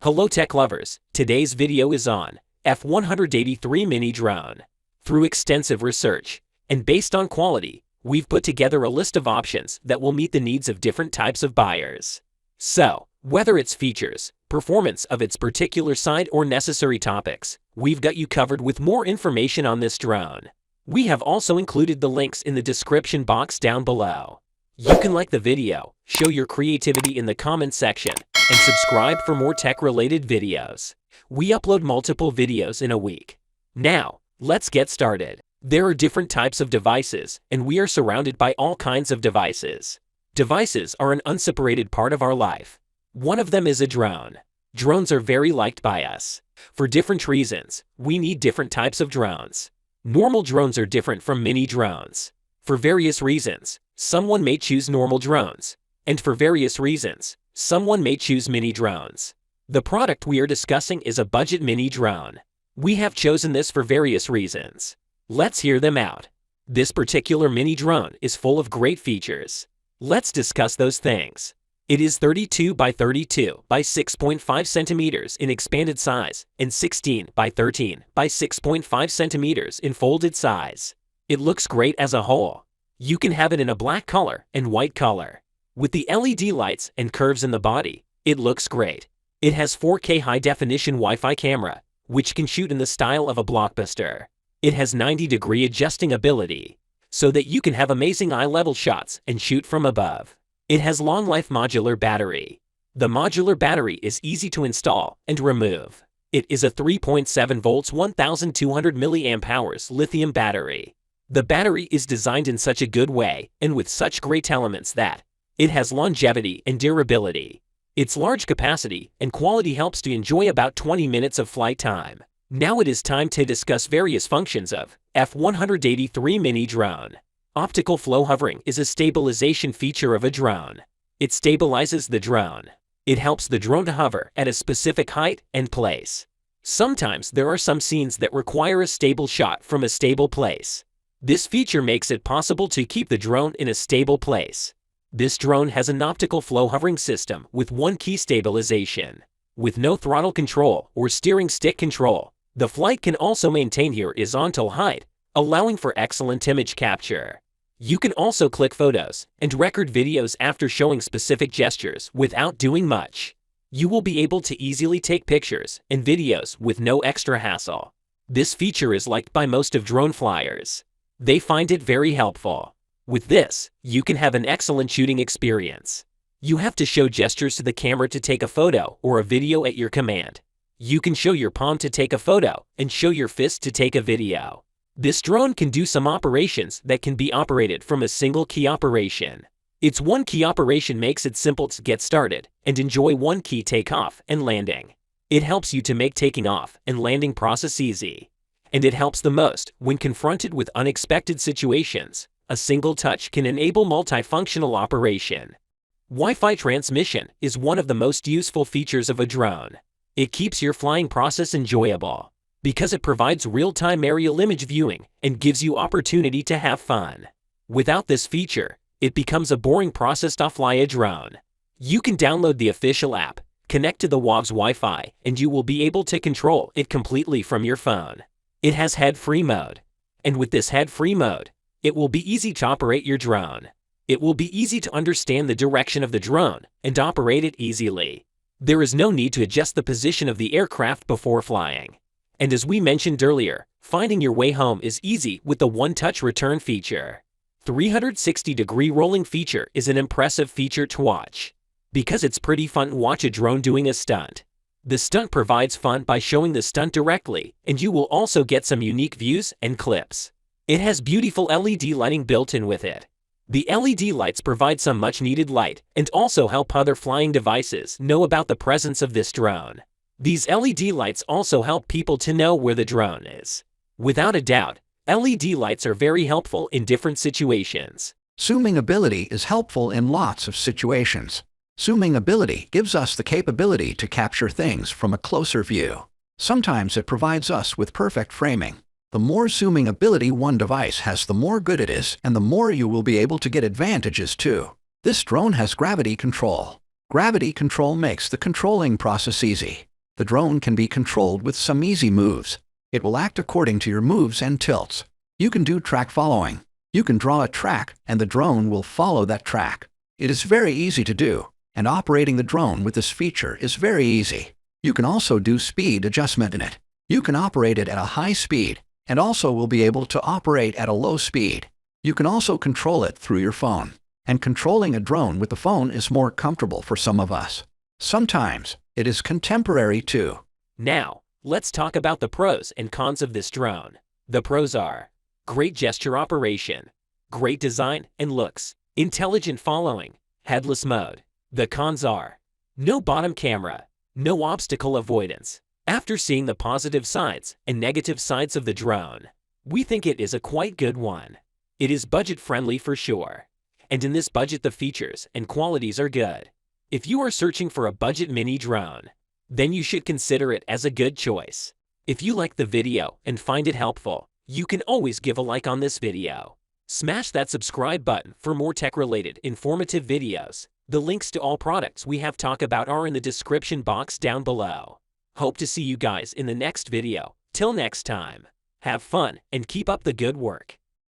Hello tech lovers, today's video is on F183 mini drone. Through extensive research and based on quality, we've put together a list of options that will meet the needs of different types of buyers. So, whether it's features, performance of its particular side or necessary topics, we've got you covered with more information on this drone. We have also included the links in the description box down below. You can like the video, show your creativity in the comments section, and subscribe for more tech-related videos. We upload multiple videos in a week. Now, let's get started. There are different types of devices, and we are surrounded by all kinds of devices. Devices are an unseparated part of our life. One of them is a drone. Drones are very liked by us. For different reasons, we need different types of drones. Normal drones are different from mini drones. For various reasons, someone may choose normal drones, and for various reasons, someone may choose mini drones. The product we are discussing is a budget mini drone. We have chosen this for various reasons. Let's hear them out. This particular mini drone is full of great features. Let's discuss those things. It is 32 by 32 by 6.5 centimeters in expanded size and 16 by 13 by 6.5 centimeters in folded size. It looks great as a whole. You can have it in a black color and white color. With the LED lights and curves in the body, it looks great. It has 4K high-definition Wi-Fi camera, which can shoot in the style of a blockbuster. It has 90-degree adjusting ability, so that you can have amazing eye-level shots and shoot from above. It has long-life modular battery. The modular battery is easy to install and remove. It is a 3.7 volts 1200 mAh lithium battery. The battery is designed in such a good way and with such great elements that it has longevity and durability. Its large capacity and quality helps to enjoy about 20 minutes of flight time. Now it is time to discuss various functions of F183 mini drone. Optical flow hovering is a stabilization feature of a drone. It stabilizes the drone. It helps the drone to hover at a specific height and place. Sometimes there are some scenes that require a stable shot from a stable place. This feature makes it possible to keep the drone in a stable place. This drone has an optical flow hovering system with one-key stabilization. With no throttle control or steering stick control, the flight can also maintain horizontal height, allowing for excellent image capture. You can also click photos and record videos after showing specific gestures without doing much. You will be able to easily take pictures and videos with no extra hassle. This feature is liked by most of drone flyers. They find it very helpful. With this, you can have an excellent shooting experience. You have to show gestures to the camera to take a photo or a video at your command. You can show your palm to take a photo and show your fist to take a video. This drone can do some operations that can be operated from a single key operation. Its one key operation makes it simple to get started and enjoy one key takeoff and landing. It helps you to make taking off and landing process easy. And it helps the most when confronted with unexpected situations. A single touch can enable multifunctional operation. Wi-Fi transmission is one of the most useful features of a drone. It keeps your flying process enjoyable because it provides real-time aerial image viewing and gives you opportunity to have fun. Without this feature, it becomes a boring process to fly a drone. You can download the official app, connect to the WAV's Wi-Fi, and you will be able to control it completely from your phone. It has head-free mode, and with this head-free mode, it will be easy to operate your drone. It will be easy to understand the direction of the drone and operate it easily. There is no need to adjust the position of the aircraft before flying. And as we mentioned earlier, finding your way home is easy with the one-touch return feature. 360-degree rolling feature is an impressive feature to watch because it's pretty fun to watch a drone doing a stunt. The stunt provides fun by showing the stunt directly, and you will also get some unique views and clips. It has beautiful LED lighting built in with it. The LED lights provide some much-needed light and also help other flying devices know about the presence of this drone. These LED lights also help people to know where the drone is. Without a doubt, LED lights are very helpful in different situations. Zooming ability is helpful in lots of situations. Zooming ability gives us the capability to capture things from a closer view. Sometimes it provides us with perfect framing. The more zooming ability one device has, the more good it is, and the more you will be able to get advantages too. This drone has gravity control. Gravity control makes the controlling process easy. The drone can be controlled with some easy moves. It will act according to your moves and tilts. You can do track following. You can draw a track and the drone will follow that track. It is very easy to do, and operating the drone with this feature is very easy. You can also do speed adjustment in it. You can operate it at a high speed and also will be able to operate at a low speed. You can also control it through your phone. And controlling a drone with the phone is more comfortable for some of us. Sometimes it is contemporary too. Now, let's talk about the pros and cons of this drone. The pros are great gesture operation, great design and looks, intelligent following, headless mode. The cons are no bottom camera, no obstacle avoidance. After seeing the positive sides and negative sides of the drone, we think it is a quite good one. It is budget-friendly for sure. And in this budget the features and qualities are good. If you are searching for a budget mini drone, then you should consider it as a good choice. If you like the video and find it helpful, you can always give a like on this video. Smash that subscribe button for more tech-related informative videos. The links to all products we have talked about are in the description box down below. Hope to see you guys in the next video. Till next time, have fun and keep up the good work.